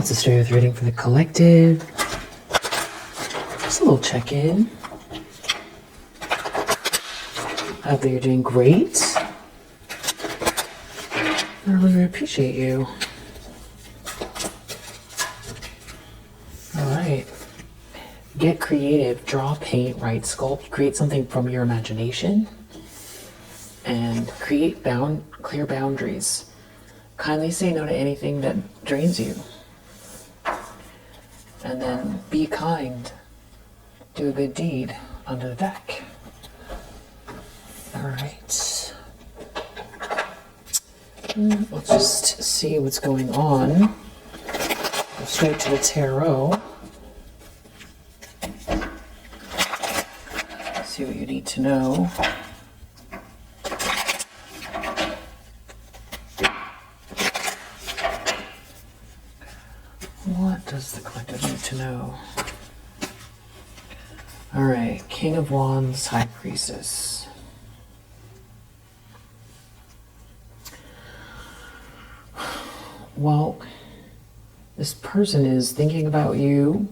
Let's just start with reading for the collective. Just a little check-in. I hope that you're doing great. I really appreciate you. All right. Get creative. Draw, paint, write, sculpt. Create something from your imagination. And create clear boundaries. Kindly say no to anything that drains you. And then be kind. Do a good deed under the deck. All right. Let's just see what's going on. Go straight to the tarot. See what you need to know. What does the collective need to know? All right, King of Wands, High Priestess. Well, this person is thinking about you.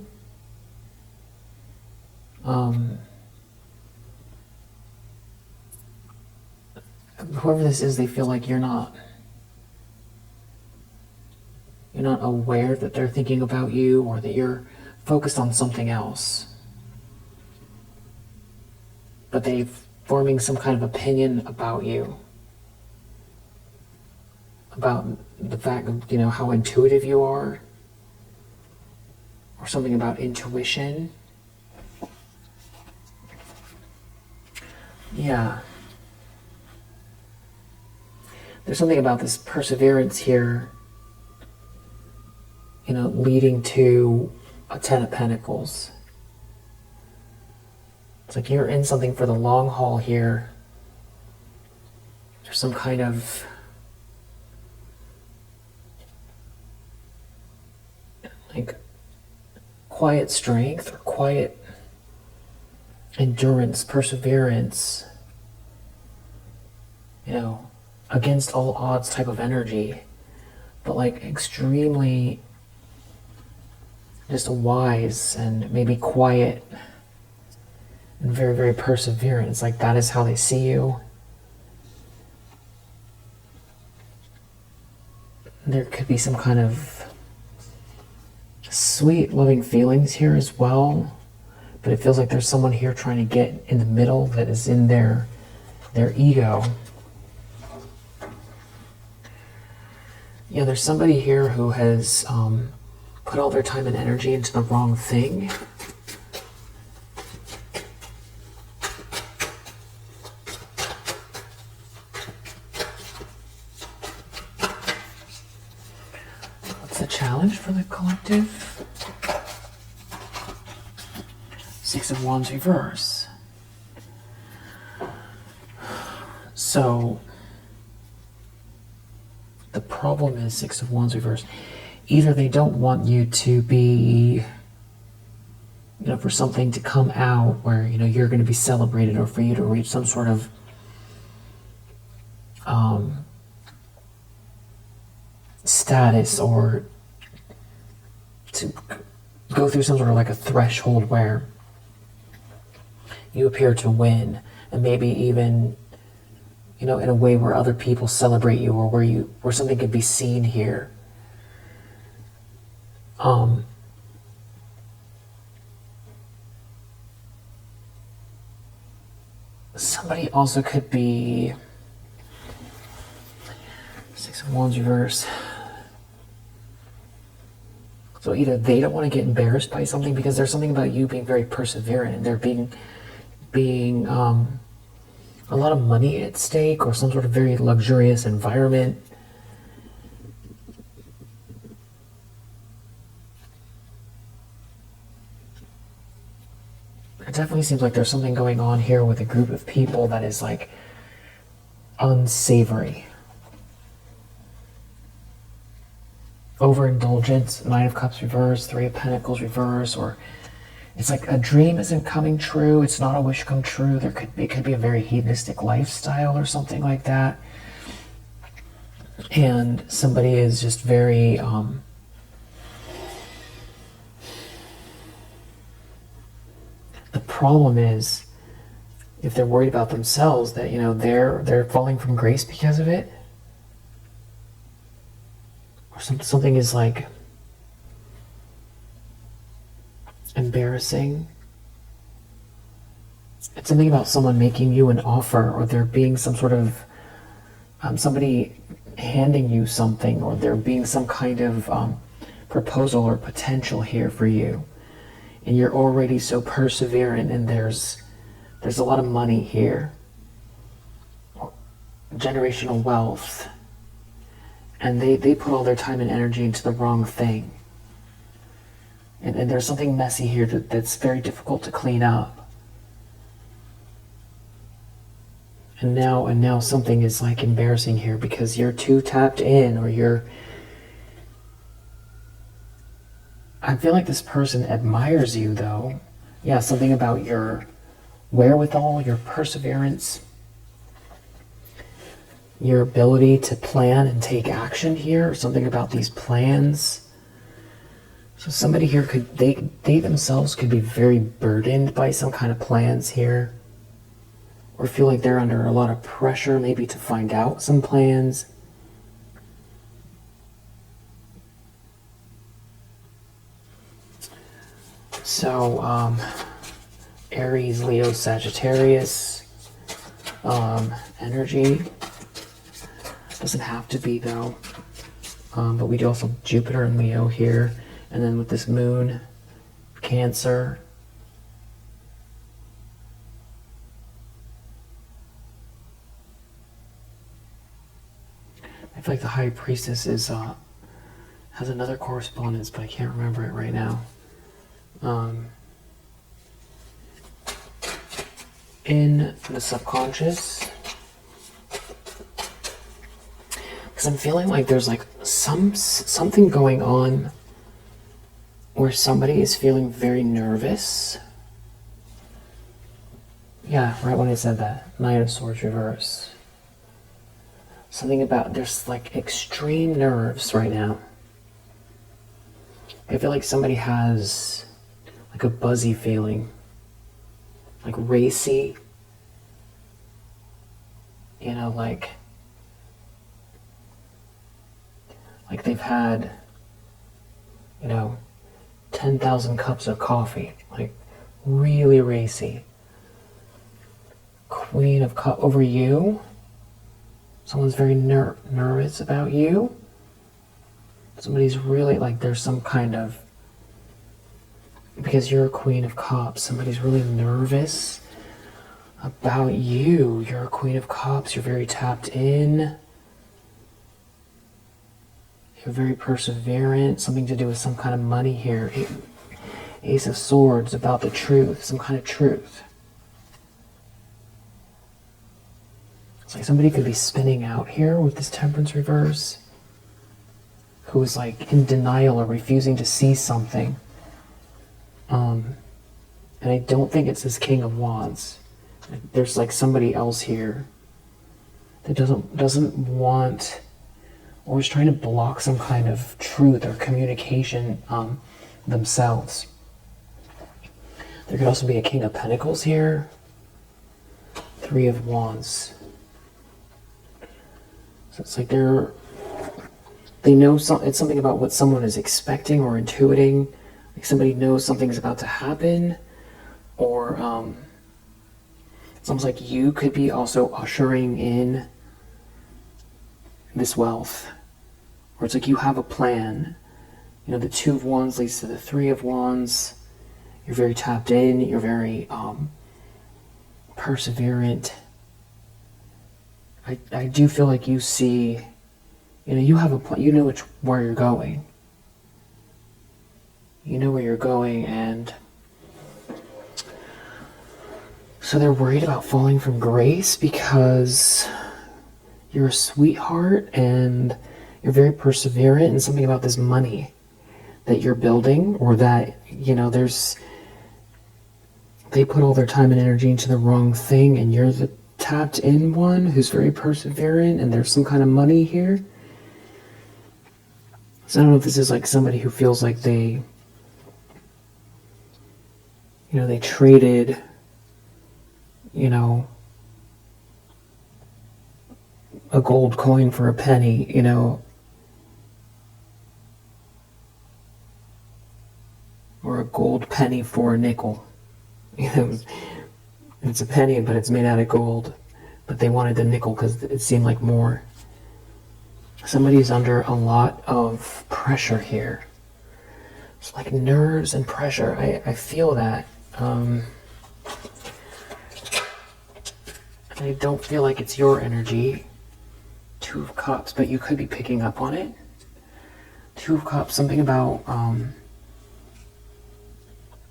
Whoever this is, they feel like you're not aware that they're thinking about you, or that you're focused on something else. But they're forming some kind of opinion about you. About the fact of, how intuitive you are. Or something about intuition. Yeah. There's something about this perseverance here, leading to a Ten of Pentacles. It's like you're in something for the long haul here. There's some kind of quiet strength or quiet endurance, perseverance, against all odds type of energy, but extremely just wise and maybe quiet and very, very perseverant. It's like that is how they see you. There could be some kind of sweet, loving feelings here as well, but it feels like there's someone here trying to get in the middle that is in their ego. Yeah, there's somebody here who has put all their time and energy into the wrong thing. What's the challenge for the collective? Six of Wands reverse. So the problem is Six of Wands reverse. Either they don't want you to be, for something to come out where, you're going to be celebrated, or for you to reach some sort of status, or to go through some sort of a threshold where you appear to win, and maybe even in a way where other people celebrate you, or where something can be seen here. Somebody also could be Six of Wands reverse. So either they don't want to get embarrassed by something, because there's something about you being very perseverant, and there being a lot of money at stake, or some sort of very luxurious environment. It definitely seems like there's something going on here with a group of people that is unsavory. Overindulgence, Nine of Cups reverse, Three of Pentacles reverse, or it's like a dream isn't coming true. It's not a wish come true. It could be a very hedonistic lifestyle or something like that. And somebody is just very problem is, if they're worried about themselves, that, they're falling from grace because of it, or something is like embarrassing. It's something about someone making you an offer, or there being some sort of somebody handing you something, or there being some kind of proposal or potential here for you, and you're already so perseverant, and there's a lot of money here, generational wealth, and they put all their time and energy into the wrong thing, and there's something messy here that's very difficult to clean up. And now something is like embarrassing here because you're too tapped in, or I feel like this person admires you, though. Yeah, something about your wherewithal, your perseverance, your ability to plan and take action here, or something about these plans. So somebody here they themselves could be very burdened by some kind of plans here, or feel like they're under a lot of pressure, maybe to find out some plans. So, Aries, Leo, Sagittarius energy. Doesn't have to be, though. But we do also have Jupiter and Leo here. And then with this moon, Cancer. I feel like the High Priestess has another correspondence, but I can't remember it right now. In the subconscious, because I'm feeling like there's like something going on where somebody is feeling very nervous. Yeah, right when I said that. Nine of Swords reverse. Something about, there's like extreme nerves right now. I feel like somebody has like a buzzy feeling, like racy, like they've had, 10,000 cups of coffee, like really racy. Queen of Cups over you. Someone's very nervous about you. Somebody's really like, there's some kind of, because you're a Queen of Cups, somebody's really nervous about you. You're a Queen of Cups, you're very tapped in. You're very perseverant, something to do with some kind of money here. Ace of Swords, about the truth, some kind of truth. It's like somebody could be spinning out here with this Temperance reverse, who is like in denial or refusing to see something. And I don't think it's this King of Wands. There's like somebody else here that doesn't want, or is trying to block some kind of truth or communication themselves. There could also be a King of Pentacles here. Three of Wands. So it's like they know it's something about what someone is expecting or intuiting. Like somebody knows something's about to happen, or it's almost like you could be also ushering in this wealth, or it's like you have a plan. The Two of Wands leads to the Three of Wands. You're very tapped in. You're very perseverant. I do feel like you see, you have a plan. You know where you're going. You know where you're going, and so they're worried about falling from grace because you're a sweetheart and you're very perseverant, and something about this money that you're building, or that, they put all their time and energy into the wrong thing, and you're the tapped in one who's very perseverant, and there's some kind of money here. So I don't know if this is like somebody who feels like they traded you know, a gold coin for a penny, you know, or a gold penny for a nickel. You know, it's a penny, but it's made out of gold. But they wanted the nickel because it seemed like more. Somebody's under a lot of pressure here. It's like nerves and pressure. I feel that. I don't feel like it's your energy. Two of Cups, but you could be picking up on it. Two of Cups, something about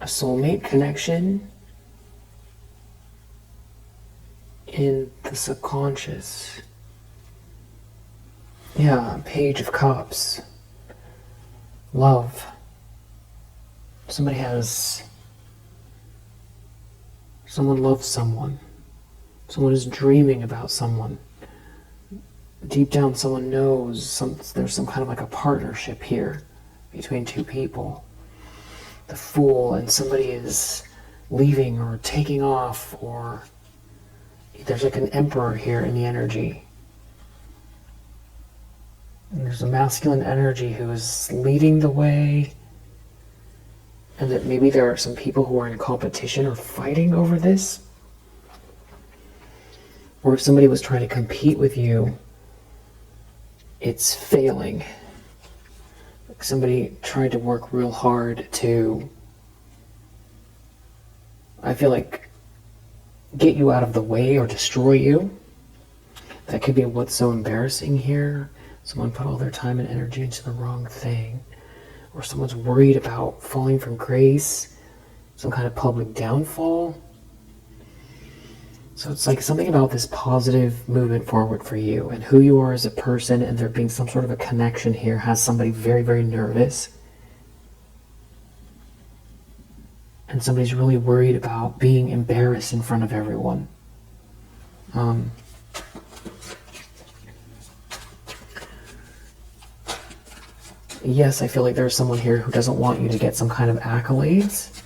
a soulmate connection in the subconscious. Yeah, Page of Cups. Love. Someone loves someone. Someone is dreaming about someone. Deep down, someone knows there's some kind of like a partnership here between two people. The Fool, and somebody is leaving or taking off, or there's like an Emperor here in the energy. And there's a masculine energy who is leading the way, and that maybe there are some people who are in competition or fighting over this. Or if somebody was trying to compete with you, it's failing. Like somebody tried to work real hard to, I feel like, get you out of the way or destroy you. That could be what's so embarrassing here. Someone put all their time and energy into the wrong thing. Or someone's worried about falling from grace, some kind of public downfall. So it's like something about this positive movement forward for you and who you are as a person, and there being some sort of a connection here has somebody very, very nervous. And somebody's really worried about being embarrassed in front of everyone. Yes, I feel like there's someone here who doesn't want you to get some kind of accolades.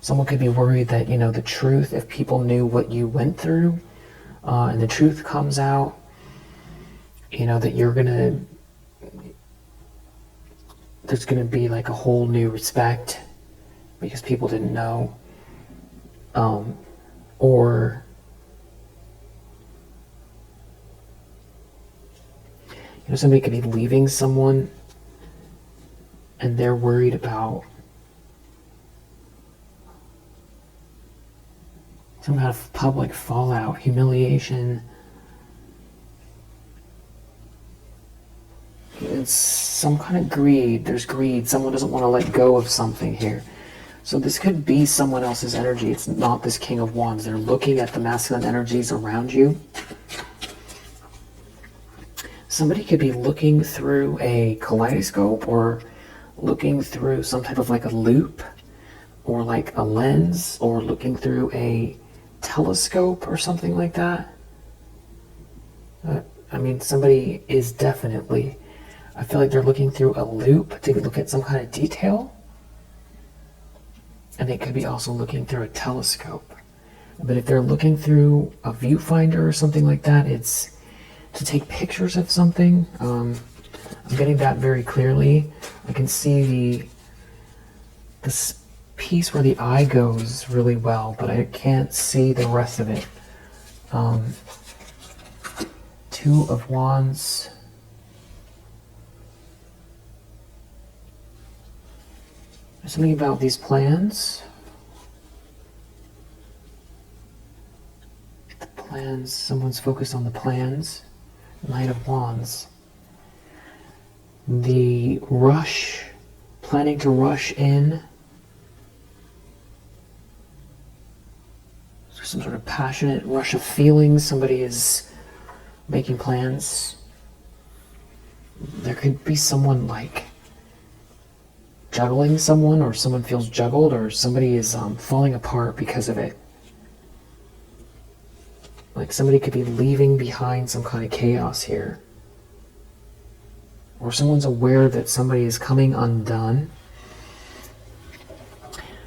Someone could be worried that, you know, the truth, if people knew what you went through, and the truth comes out, you know, that there's gonna be like a whole new respect because people didn't know. Or, you know, somebody could be leaving someone and they're worried about some kind of public fallout, humiliation. It's some kind of greed. There's greed. Someone doesn't want to let go of something here. So this could be someone else's energy. It's not this King of Wands. They're looking at the masculine energies around you. Somebody could be looking through a kaleidoscope or looking through some type of like a loop or like a lens or looking through a telescope or something like that. I mean, somebody is definitely, I feel like they're looking through a loop to look at some kind of detail. And they could be also looking through a telescope. But if they're looking through a viewfinder or something like that, it's to take pictures of something. I'm getting that very clearly. I can see the piece where the eye goes really well, but I can't see the rest of it. Two of Wands. There's something about these plans. The plans, someone's focused on the plans. Knight of Wands. The rush, planning to rush in. Some sort of passionate rush of feelings. Somebody is making plans. There could be someone like juggling someone, or someone feels juggled, or somebody is falling apart because of it. Like somebody could be leaving behind some kind of chaos here. Or someone's aware that somebody is coming undone.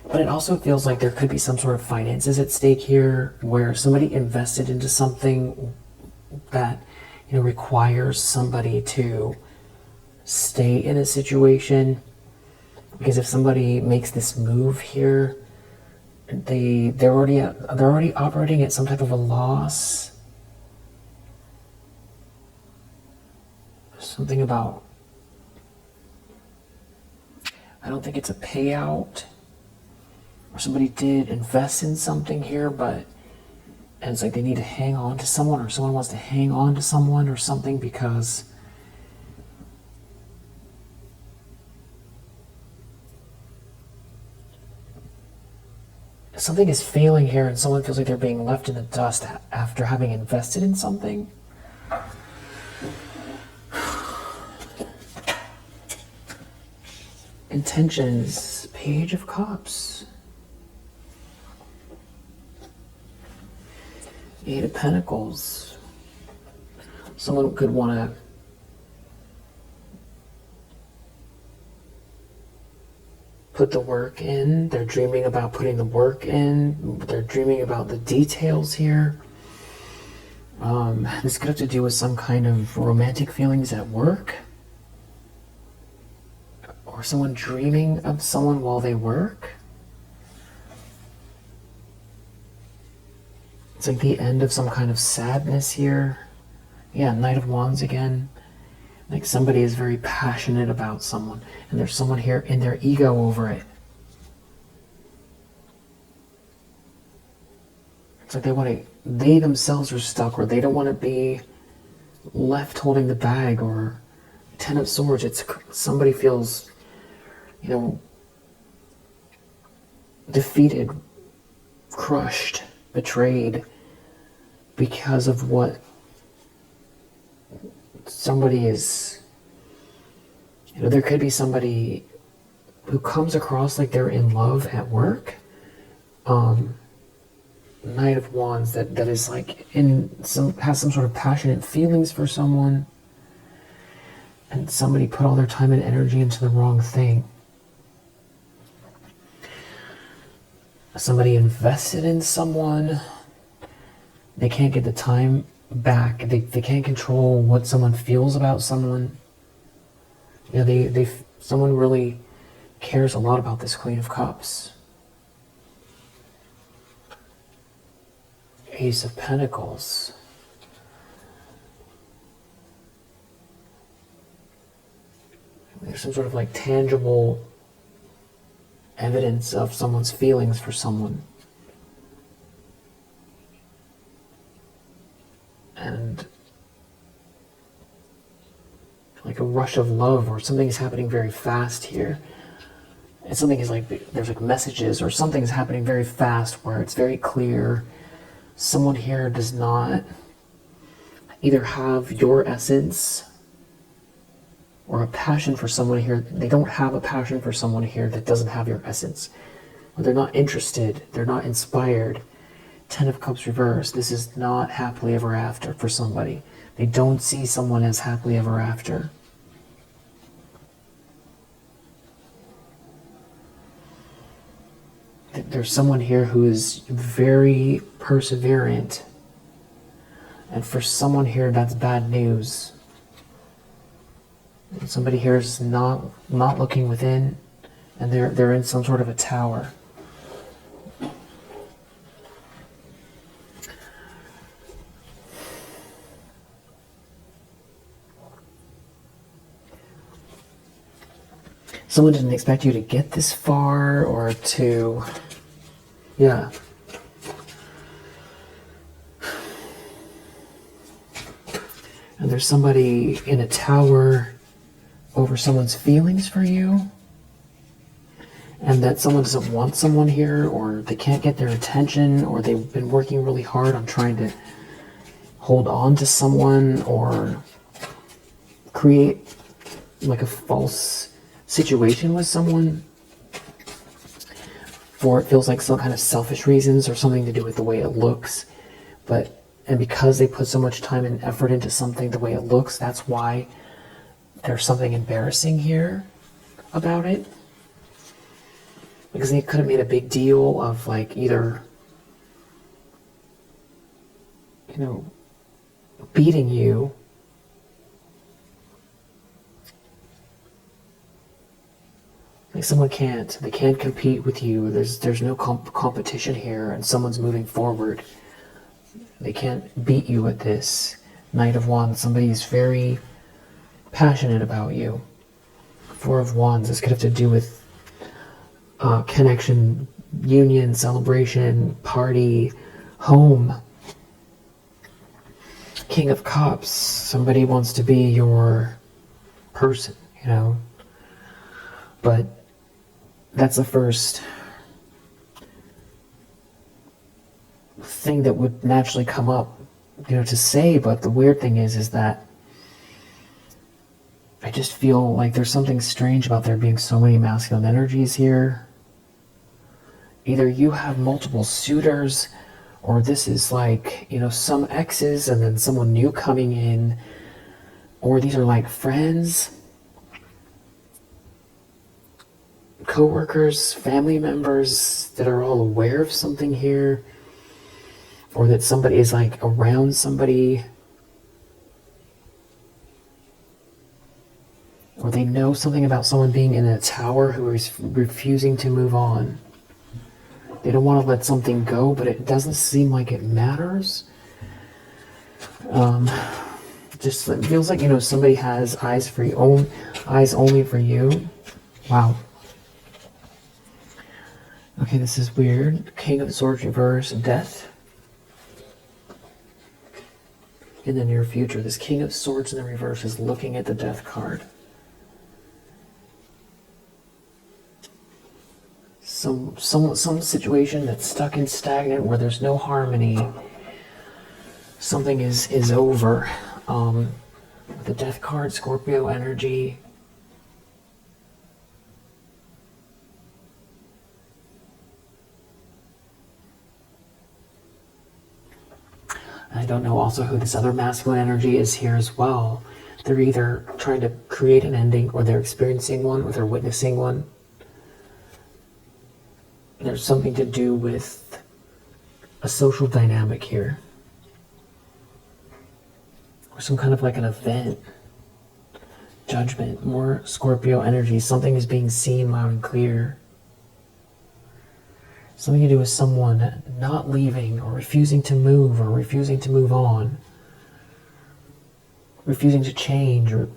But But it also feels like there could be some sort of finances at stake here, where somebody invested into something that, requires somebody to stay in a situation. Because if somebody makes this move here, they're already operating at some type of a loss. Something about, I don't think it's a payout, or somebody did invest in something here, and it's like they need to hang on to someone, or someone wants to hang on to someone or something, because something is failing here, and someone feels like they're being left in the dust after having invested in something. Intentions, Page of Cups. Eight of Pentacles. Someone could want to put the work in. They're dreaming about putting the work in. They're dreaming about the details here. This could have to do with some kind of romantic feelings at work. Or someone dreaming of someone while they work. It's like the end of some kind of sadness here. Yeah, Knight of Wands again. Like somebody is very passionate about someone, and there's someone here in their ego over it. It's like they themselves are stuck, or they don't want to be left holding the bag, or Ten of Swords. It's somebody feels, defeated, crushed, betrayed because of what somebody is. There could be somebody who comes across like they're in love at work. Knight of Wands that is like has some sort of passionate feelings for someone, and somebody put all their time and energy into the wrong thing. Somebody invested in someone. They can't get the time back. They can't control what someone feels about someone. Someone really cares a lot about this Queen of Cups. Ace of Pentacles. There's some sort of like tangible evidence of someone's feelings for someone. And like a rush of love, or something is happening very fast here. And something is like, there's like messages, or something is happening very fast where it's very clear someone here does not either have your essence or a passion for someone here. They don't have a passion for someone here that doesn't have your essence. Or they're not interested, they're not inspired. Ten of Cups reversed. This is not happily ever after for somebody. They don't see someone as happily ever after. There's someone here who is very perseverant. And for someone here, that's bad news. Somebody here is not looking within, and they're in some sort of a tower. Someone didn't expect you to get this far, or to, yeah. And there's somebody in a tower over someone's feelings for you, and that someone doesn't want someone here, or they can't get their attention, or they've been working really hard on trying to hold on to someone, or create like a false situation with someone, for it feels like some kind of selfish reasons, or something to do with the way it looks. And because they put so much time and effort into something the way it looks, that's why there's something embarrassing here about it. Because they could have made a big deal of like either, beating you, like they can't compete with you. There's no competition here, and someone's moving forward. They can't beat you at this. Knight of Wands, somebody's very passionate about you. Four of Wands, this could have to do with connection, union, celebration, party, home. King of Cups, somebody wants to be your person, but that's the first thing that would naturally come up, to say. But the weird thing is that I just feel like there's something strange about there being so many masculine energies here. Either you have multiple suitors, or this is like, some exes and then someone new coming in, or these are like friends, co-workers, family members that are all aware of something here, or that somebody is like around somebody, or they know something about someone being in a tower who is refusing to move on. They don't want to let something go, but it doesn't seem like it matters. Just it feels like, somebody has eyes only for you. Wow. Okay, this is weird. King of Swords reverse, death. In the near future, this King of Swords in the reverse is looking at the death card. Some situation that's stuck and stagnant where there's no harmony. Something is over. The death card, Scorpio energy. I don't know also who this other masculine energy is here as well. They're either trying to create an ending, or they're experiencing one, or they're witnessing one. There's something to do with a social dynamic here, or some kind of like an event, judgment, more Scorpio energy. Something is being seen loud and clear. Something to do with someone not leaving, or refusing to move, or refusing to move on, refusing to change, or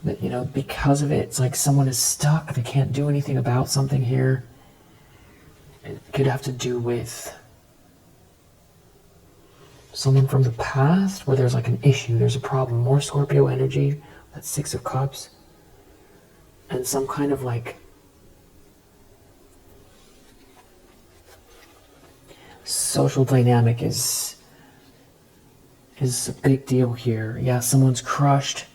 that, because of it, it's like someone is stuck. They can't do anything about something here. It could have to do with someone from the past where there's like an issue, there's a problem. More Scorpio energy, that's Six of Cups. And some kind of like social dynamic is a big deal here. Yeah, someone's crushed.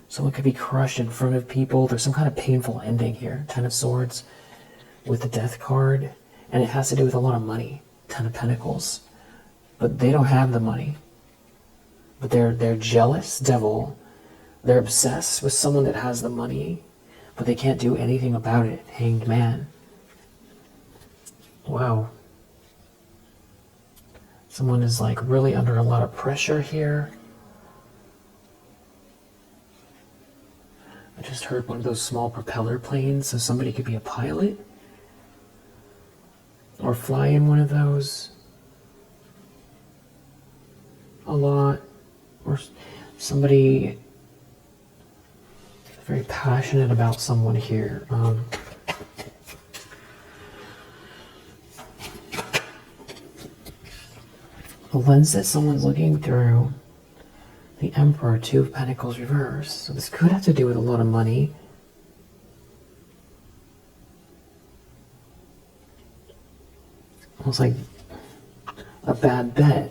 Someone could be crushed in front of people. There's some kind of painful ending here. Ten of Swords with the Death card. And it has to do with a lot of money. Ten of Pentacles. But they don't have the money. But they're jealous, devil. They're obsessed with someone that has the money. But they can't do anything about it. Hanged Man. Wow. Someone is like really under a lot of pressure here. I just heard one of those small propeller planes, so somebody could be a pilot or fly in one of those a lot, or somebody very passionate about someone here. The lens that someone's looking through. The Emperor, Two of Pentacles reverse. So this could have to do with a lot of money. Almost like a bad bet.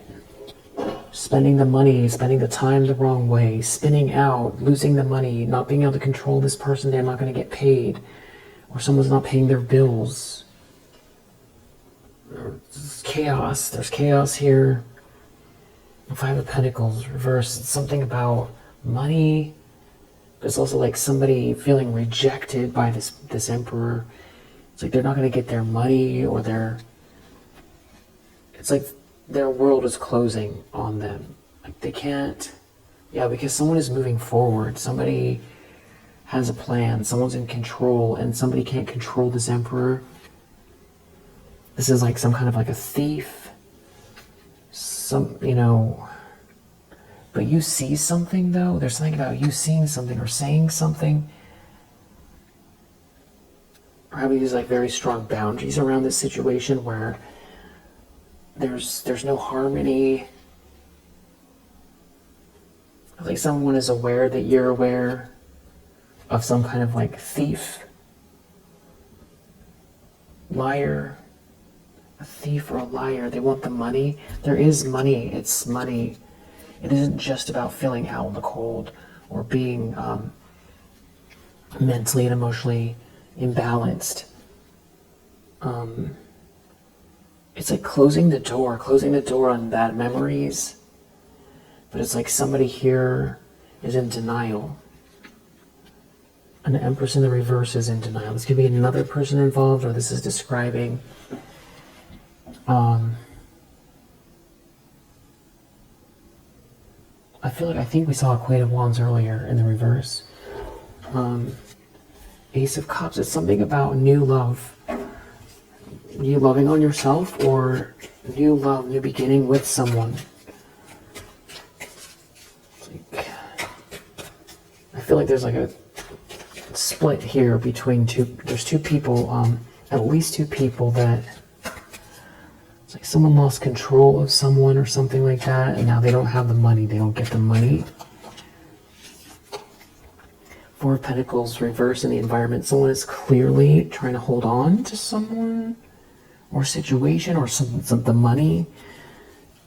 Spending the money, spending the time the wrong way, spinning out, losing the money, not being able to control this person, they're not going to get paid. Or someone's not paying their bills. There's chaos. There's chaos here. Five of Pentacles reverse. It's something about money, But it's also like somebody feeling rejected by this emperor. It's like they're not going to get their money, or it's like their world is closing on them. Like they can't, yeah, because someone is moving forward. Somebody has a plan. Someone's in control, and somebody can't control this emperor. This is like some kind of like a thief. But you see something though. There's something about you seeing something or saying something. Or having these like very strong boundaries around this situation where there's no harmony. Like someone is aware that you're aware of some kind of like thief, liar, a thief or a liar. They want the money. There is money. It's money. It isn't just about feeling out in the cold or being mentally and emotionally imbalanced. It's like closing the door on bad memories. But it's like somebody here is in denial. An Empress in the reverse is in denial. This could be another person involved, or this is describing I think we saw a Queen of Wands earlier in the reverse. Ace of Cups. It's something about new love. You loving on yourself, or new love, new beginning with someone. I feel like there's like a split here between there's two people, at least two people that it's like someone lost control of someone or something like that, and now they don't have the money. They don't get the money. Four of Pentacles reverse in the environment. Someone is clearly trying to hold on to someone or situation or some the money,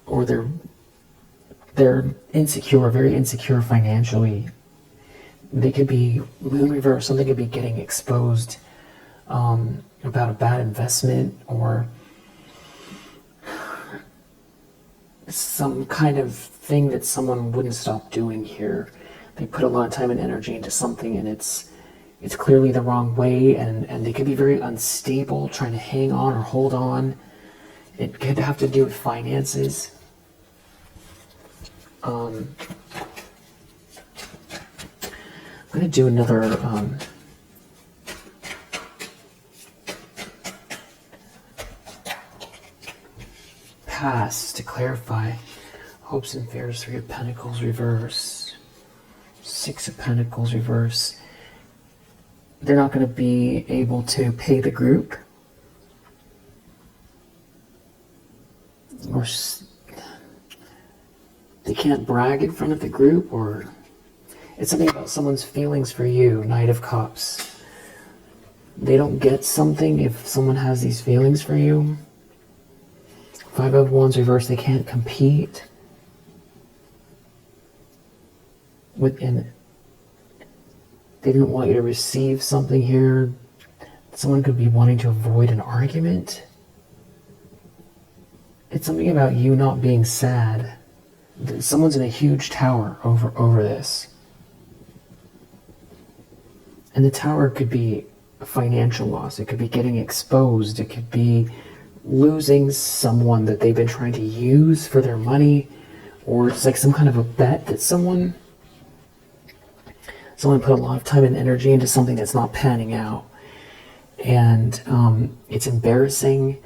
or they're insecure, very insecure financially. They could be moon reverse. Something could be getting exposed about a bad investment, or some kind of thing that someone wouldn't stop doing here. They put a lot of time and energy into something, and it's clearly the wrong way, and they could be very unstable, trying to hang on or hold on. It could have to do with finances. I'm going to do another pass to clarify. Hopes and fears. 3 of Pentacles reverse. 6 of Pentacles reverse. They're not going to be able to pay the group. Or they can't brag in front of the group, or it's something about someone's feelings for you. Knight of Cups. They don't get something if someone has these feelings for you. 5 of Wands reverse. They can't compete within. They didn't want you to receive something here. Someone could be wanting to avoid an argument. It's something about you not being sad. Someone's in a huge tower over this. And the tower could be a financial loss. It could be getting exposed. It could be losing someone that they've been trying to use for their money. Or it's like some kind of a bet that someone put a lot of time and energy into something that's not panning out. And it's embarrassing.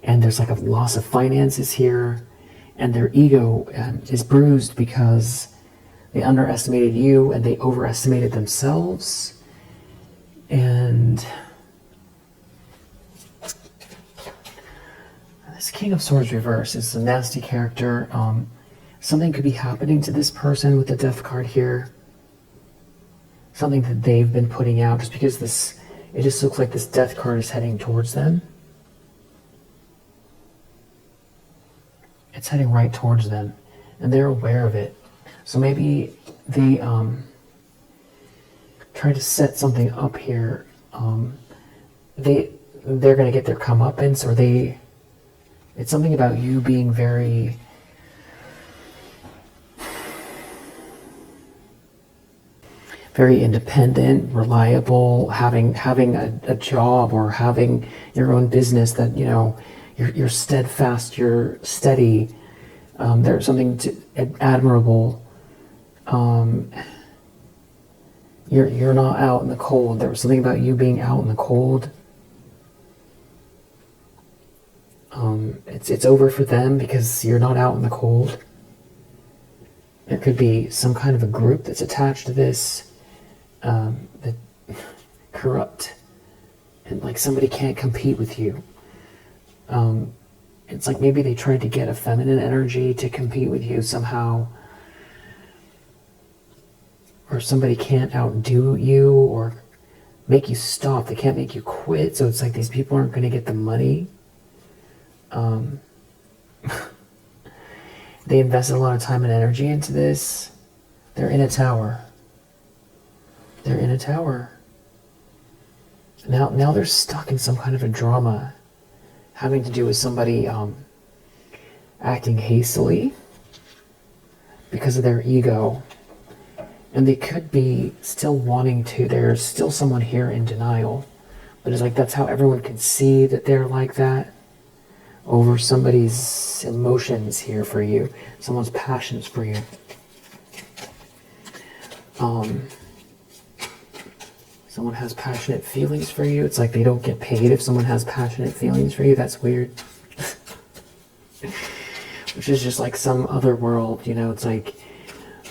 And there's like a loss of finances here. And their ego is bruised because they underestimated you and they overestimated themselves. And this King of Swords reverse is a nasty character. Something could be happening to this person with the Death card here. Something that they've been putting out, just because it just looks like this Death card is heading towards them. It's heading right towards them, and they're aware of it. So maybe they try to set something up here. They're going to get their comeuppance, or it's something about you being very very independent, reliable, having a job or having your own business that, you know, you're steadfast, you're steady. There's something admirable. You're not out in the cold. There was something about you being out in the cold. It's over for them because you're not out in the cold. There could be some kind of a group that's attached to this, that corrupt, and like somebody can't compete with you. It's like maybe they tried to get a feminine energy to compete with you somehow, or somebody can't outdo you or make you stop. They can't make you quit. So it's like these people aren't going to get the money. They invested a lot of time and energy into this. They're in a tower. They're in a tower. Now they're stuck in some kind of a drama having to do with somebody acting hastily because of their ego. And they could be still wanting to. There's still someone here in denial. But it's like that's how everyone can see that they're like that. Over somebody's emotions here for you, someone's passions for you. Someone has passionate feelings for you. It's like they don't get paid if someone has passionate feelings for you. That's weird. Which is just like some other world, you know. It's like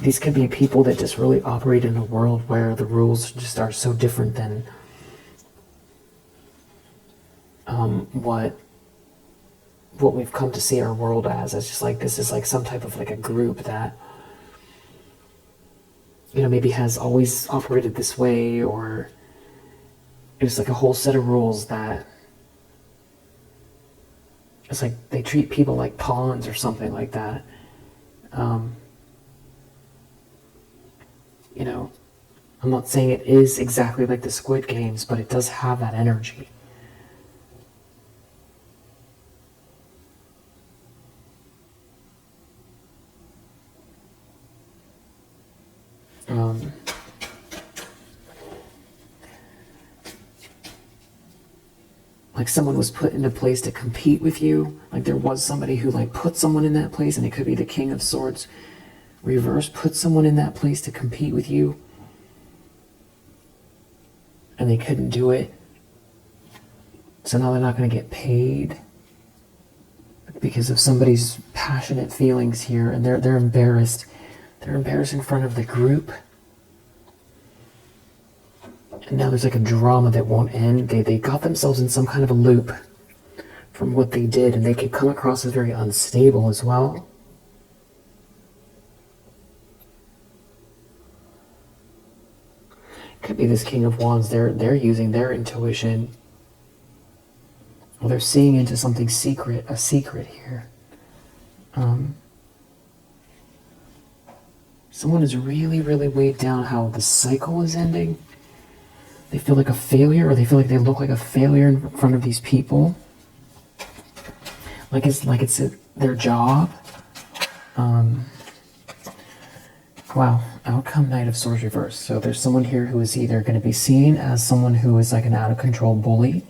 these could be people that just really operate in a world where the rules just are so different than what we've come to see our world as. It's just like this is like some type of like a group that, you know, maybe has always operated this way, or it's like a whole set of rules that it's like they treat people like pawns or something like that. You know, I'm not saying it is exactly like the Squid Games, but it does have that energy. Like someone was put into place to compete with you. Like there was somebody who like put someone in that place, and it could be the King of Swords reverse, put someone in that place to compete with you, and they couldn't do it. So now they're not going to get paid because of somebody's passionate feelings here, and they're embarrassed. They're embarrassed in front of the group. And now there's like a drama that won't end. They got themselves in some kind of a loop from what they did, and they could come across as very unstable as well. Could be this King of Wands. They're using their intuition. Well, they're seeing into something secret, a secret here. Someone is really, really weighed down how the cycle is ending. They feel like a failure, or they feel like they look like a failure in front of these people. Like it's their job. Wow, outcome Knight of Swords reverse. So there's someone here who is either going to be seen as someone who is like an out of control bully,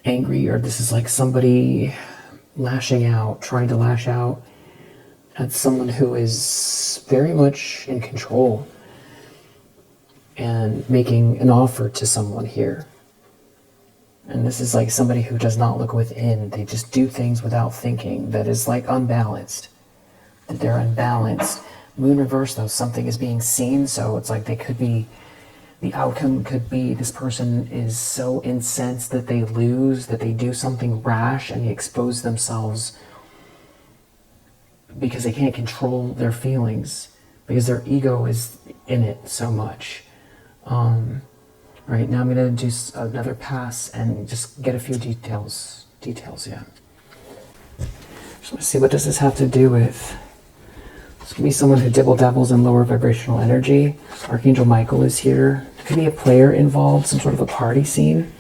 angry, or this is like somebody lashing out, trying to lash out at someone who is very much in control and making an offer to someone here. And this is like somebody who does not look within. They just do things without thinking. That is like unbalanced. That they're unbalanced. Moon reverse though, something is being seen, so it's like they could be, the outcome could be this person is so incensed that they lose, that they do something rash and they expose themselves because they can't control their feelings, because their ego is in it so much. Right, now I'm going to do another pass and just get a few details, yeah. Just want to see, what does this have to do with? This could be someone who dibble-dabbles in lower vibrational energy. Archangel Michael is here. There could be a player involved, some sort of a party scene.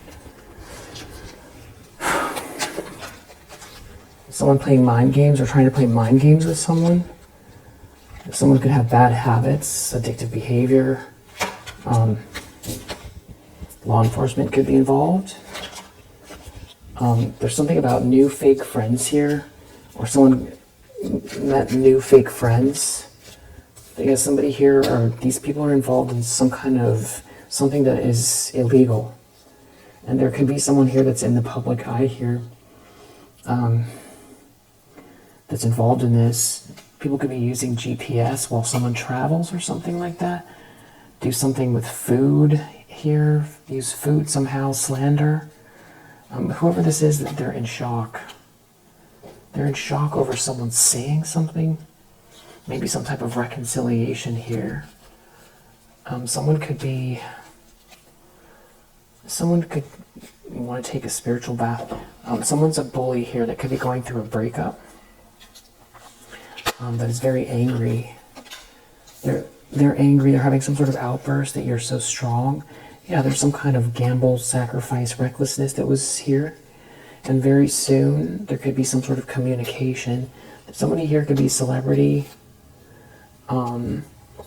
Someone playing mind games or trying to play mind games with someone. Someone could have bad habits, addictive behavior. Law enforcement could be involved. There's something about new fake friends here, or someone met new fake friends. I guess somebody here, or these people are involved in some kind of something that is illegal. And there could be someone here that's in the public eye here, that's involved in this. People could be using GPS while someone travels or something like that. Do something with food here, use food somehow, slander. Whoever this is, they're in shock. They're in shock over someone saying something. Maybe some type of reconciliation here. Someone could want to take a spiritual bath. Someone's a bully here that could be going through a breakup. That is very angry. They're angry. They're having some sort of outburst that you're so strong. Yeah, there's some kind of gamble, sacrifice, recklessness that was here. And very soon, there could be some sort of communication. Somebody here could be a celebrity. You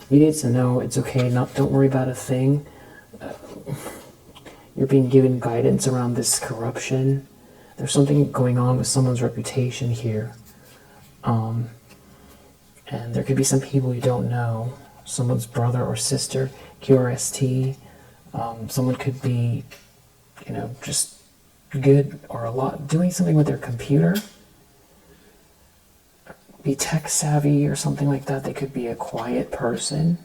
need to know it's okay. Don't worry about a thing. You're being given guidance around this corruption. There's something going on with someone's reputation here. And there could be some people you don't know. Someone's brother or sister, QRST. Someone could be, just good or a lot, doing something with their computer. Be tech savvy or something like that. They could be a quiet person.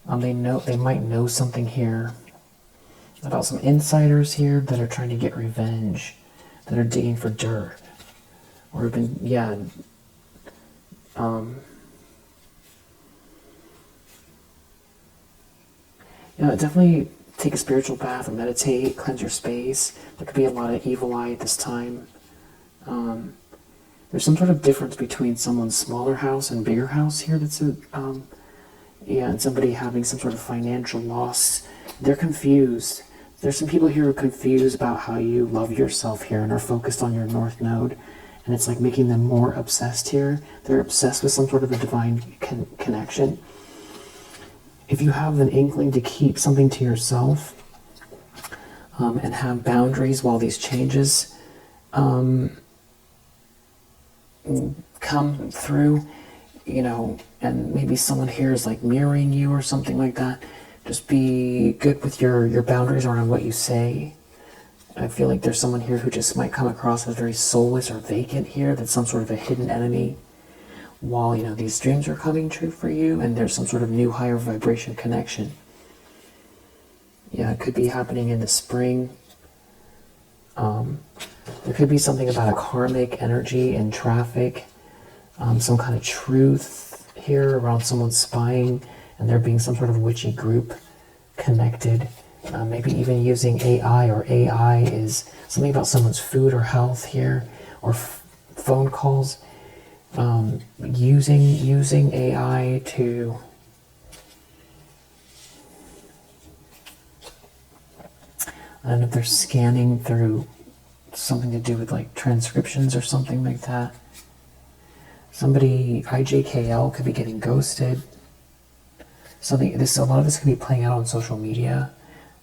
They might know something here about some insiders here that are trying to get revenge, that are digging for dirt, or have been, definitely take a spiritual bath or meditate, cleanse your space. There could be a lot of evil eye at this time. There's some sort of difference between someone's smaller house and bigger house here. That's and somebody having some sort of financial loss. They're confused. There's some people here who are confused about how you love yourself here and are focused on your north node. And it's like making them more obsessed here. They're obsessed with some sort of a divine connection. If you have an inkling to keep something to yourself and have boundaries while these changes come through, and maybe someone here is like mirroring you or something like that, just be good with your boundaries around what you say. I feel like there's someone here who just might come across as very soulless or vacant here, that's some sort of a hidden enemy, while, these dreams are coming true for you, and there's some sort of new higher vibration connection. Yeah, it could be happening in the spring. There could be something about a karmic energy in traffic, some kind of truth here around someone spying, and there being some sort of witchy group connected. Maybe even using AI, or AI is something about someone's food or health here, or phone calls. Using AI to I don't know if they're scanning through something to do with like transcriptions or something like that. Somebody, IJKL, could be getting ghosted. A lot of this could be playing out on social media,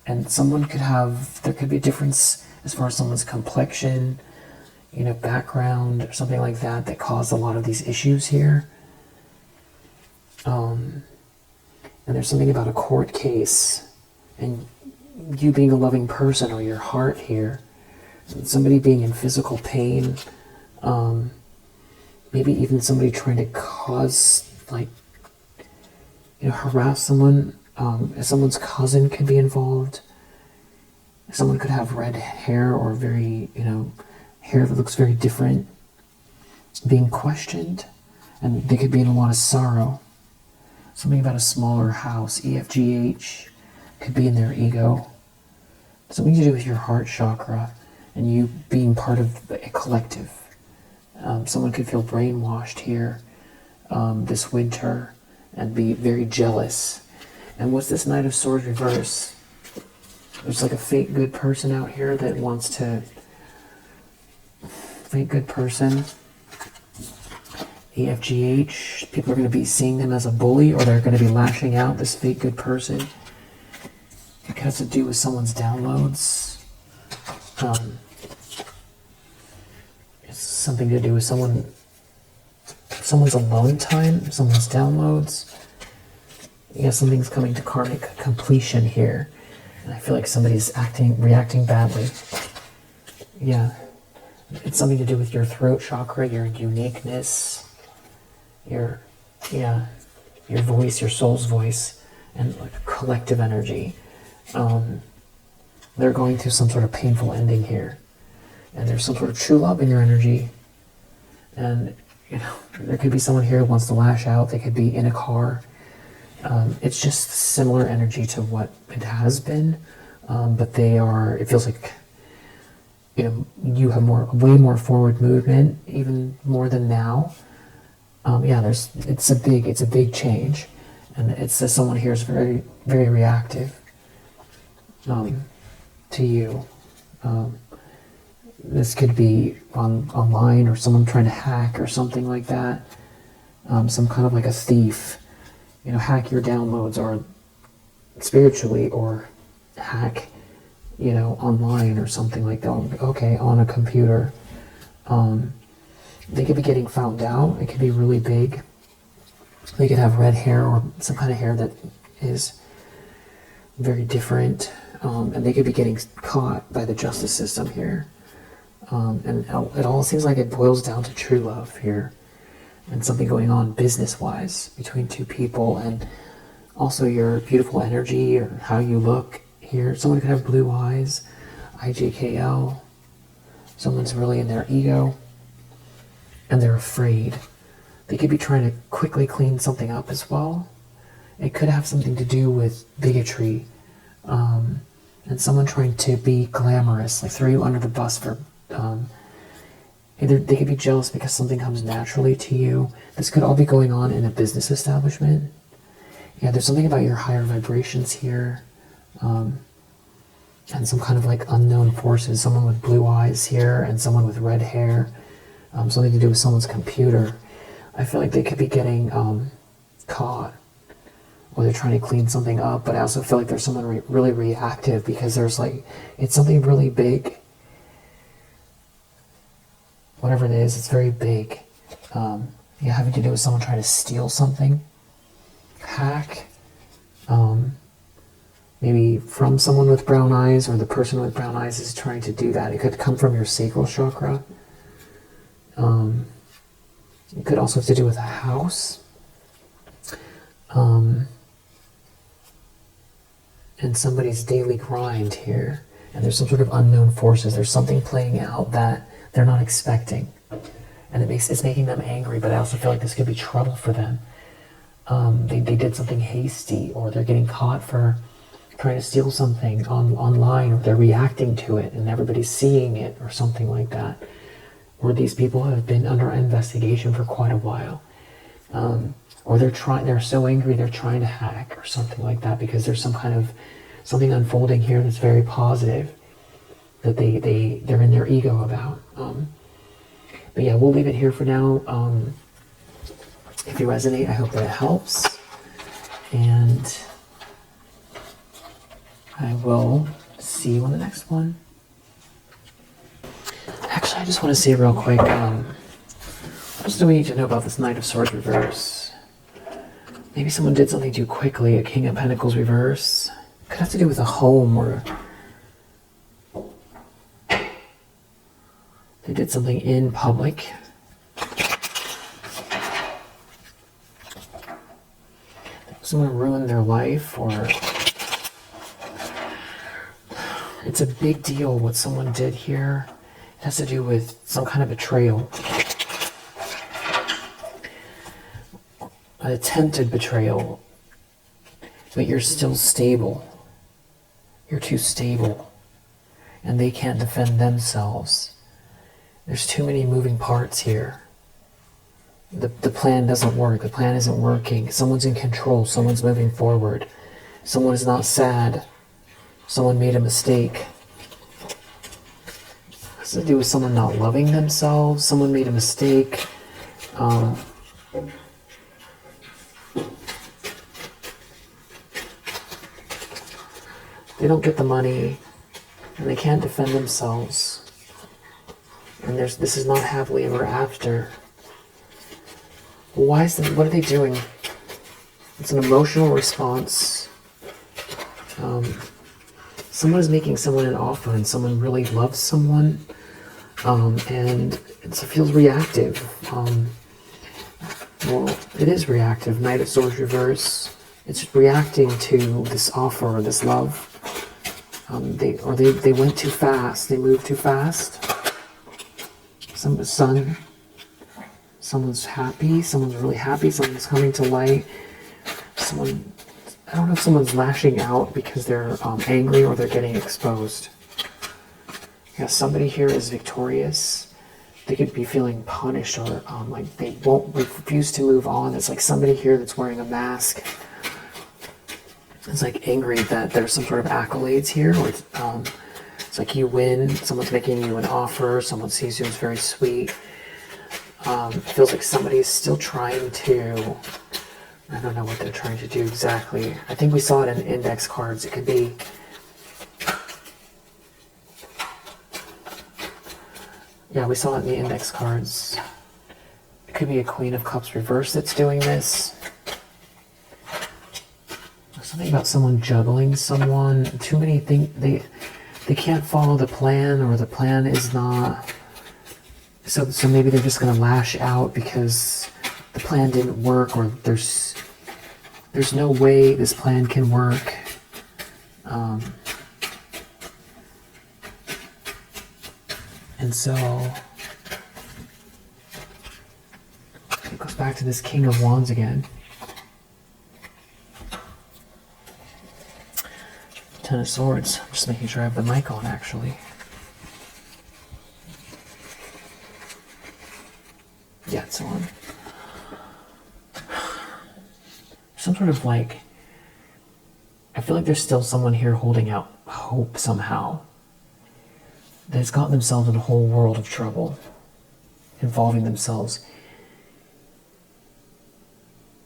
and there could be a difference as far as someone's complexion, background or something like that caused a lot of these issues here. And there's something about a court case and you being a loving person, or your heart here. Somebody being in physical pain. Maybe even somebody trying to cause, harass someone. Someone's cousin could be involved. Someone could have red hair, or very, hair that looks very different, being questioned, and they could be in a lot of sorrow. Something about a smaller house, EFGH, could be in their ego. Something to do with your heart chakra and you being part of a collective. Someone could feel brainwashed here this winter and be very jealous. And what's this Knight of Swords reverse? There's like a fake good person out here that wants to... Fake good person. EFGH, people are going to be seeing them as a bully, or they're going to be lashing out, this fake good person. It has to do with someone's downloads. It's something to do with someone's alone time, someone's downloads. Yeah, something's coming to karmic completion here. And I feel like somebody's reacting badly. Yeah. It's something to do with your throat chakra, your uniqueness, your voice, your soul's voice, and like collective energy. They're going through some sort of painful ending here. And there's some sort of true love in your energy. And, there could be someone here who wants to lash out. They could be in a car. It's just similar energy to what it has been. But it feels like, you have way more forward movement, even more than now. It's a big change. And it says someone here is very, very reactive to you. This could be online or someone trying to hack or something like that. Some kind of like a thief, hack your downloads or spiritually, or hack, online or something like that. Okay, on a computer. They could be getting found out. It could be really big. They could have red hair or some kind of hair that is very different. And they could be getting caught by the justice system here. And it all seems like it boils down to true love here. And something going on business-wise between two people. And also your beautiful energy or how you look here. Someone could have blue eyes, IJKL. Someone's really in their ego. And they're afraid. They could be trying to quickly clean something up as well. It could have something to do with bigotry. And someone trying to be glamorous, like throw you under the bus for... they could be jealous because something comes naturally to you. This could all be going on in a business establishment. Yeah, there's something about your higher vibrations here. And some kind of like unknown forces. Someone with blue eyes here and someone with red hair. Something to do with someone's computer. I feel like they could be getting caught. Or they're trying to clean something up. But I also feel like there's someone really reactive because it's something really big. Whatever it is, it's very big. Having to do with someone trying to steal something. Hack. Maybe from someone with brown eyes, or the person with brown eyes is trying to do that. It could come from your sacral chakra. It could also have to do with a house. And somebody's daily grind here. And there's some sort of unknown forces. There's something playing out that they're not expecting. And it's making them angry, but I also feel like this could be trouble for them. They did something hasty, or they're getting caught for trying to steal something online, or they're reacting to it and everybody's seeing it, or something like that. Or these people have been under investigation for quite a while. Or they're so angry they're trying to hack or something like that, because there's something unfolding here that's very positive that they're in their ego about. But yeah, we'll leave it here for now. If you resonate, I hope that it helps. And I will see you on the next one. Actually, I just want to say real quick, what else do we need to know about this Knight of Swords reverse? Maybe someone did something too quickly, a King of Pentacles reverse. Could have to do with a home, or they did something in public. Someone ruined their life, or it's a big deal what someone did here. It has to do with some kind of betrayal. An attempted betrayal. But you're still stable. You're too stable. And they can't defend themselves. There's too many moving parts here. The plan doesn't work. The plan isn't working. Someone's in control. Someone's moving forward. Someone is not sad. Someone made a mistake. It has to do with someone not loving themselves. Someone made a mistake. they don't get the money, and they can't defend themselves. And this is not happily ever after. Why is that? What are they doing? It's an emotional response. Someone is making someone an offer, and someone really loves someone, and it feels reactive. Well, it is reactive. Knight of Swords reverse. It's reacting to this offer or this love. They went too fast. They moved too fast. Someone's happy. Someone's really happy. Someone's coming to light. I don't know if someone's lashing out because they're angry or they're getting exposed. Yeah, somebody here is victorious. They could be feeling punished or like they won't refuse to move on. It's like somebody here that's wearing a mask. It's like angry that there's some sort of accolades here. Or it's like you win. Someone's making you an offer. Someone sees you as very sweet. It feels like somebody's still trying to... I don't know what they're trying to do exactly. I think we saw it in index cards. It could be... Yeah, we saw it in the index cards. It could be a Queen of Cups reverse that's doing this. There's something about someone juggling someone. Too many things. They can't follow the plan, or the plan is not... So maybe they're just going to lash out because the plan didn't work, or there's no way this plan can work. And so it goes back to this King of Wands again. Ten of Swords. I'm just making sure I have the mic on, actually. Yeah, it's on. Some sort of like... I feel like there's still someone here holding out hope somehow. That's gotten themselves in a whole world of trouble, involving themselves.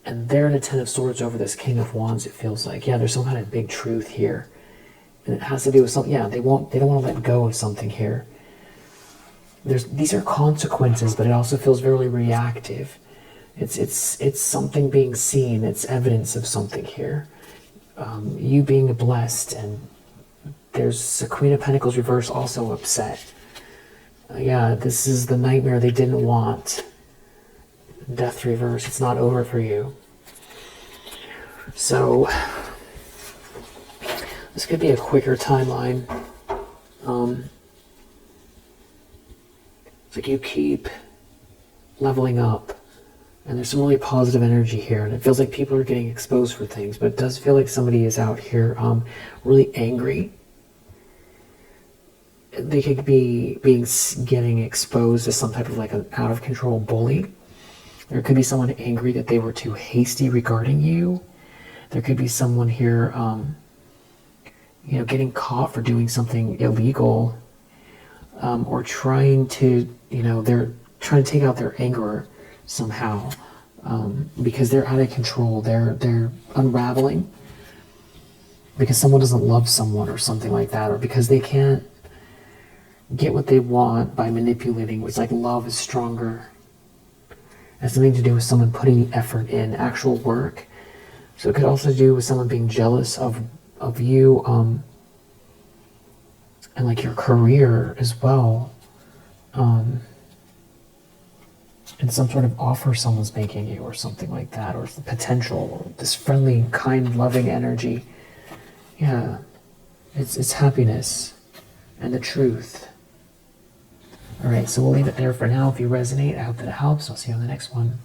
And they're in a Ten of Swords over this King of Wands, it feels like. Yeah, there's some kind of big truth here. And it has to do with something, yeah, they don't want to let go of something here. These are consequences, but it also feels very reactive. It's something being seen, it's evidence of something here. You being blessed, and there's a Queen of Pentacles reverse also upset. Yeah, this is the nightmare they didn't want. Death reverse, it's not over for you. So, this could be a quicker timeline. It's like you keep leveling up, and there's some really positive energy here, and it feels like people are getting exposed for things, but it does feel like somebody is out here really angry. They could be getting exposed as some type of like an out of control bully. There could be someone angry that they were too hasty regarding you. There could be someone here, getting caught for doing something illegal, or trying to, they're trying to take out their anger somehow, because they're out of control. They're unraveling because someone doesn't love someone or something like that, or because they can't get what they want by manipulating. It's like love is stronger. It has something to do with someone putting the effort in, actual work. So it could also do with someone being jealous of you, and like your career as well, and some sort of offer someone's making you or something like that, or the potential, or this friendly, kind, loving energy. Yeah, it's happiness and the truth. All right, so we'll leave it there for now. If you resonate, I hope that it helps. I'll see you on the next one.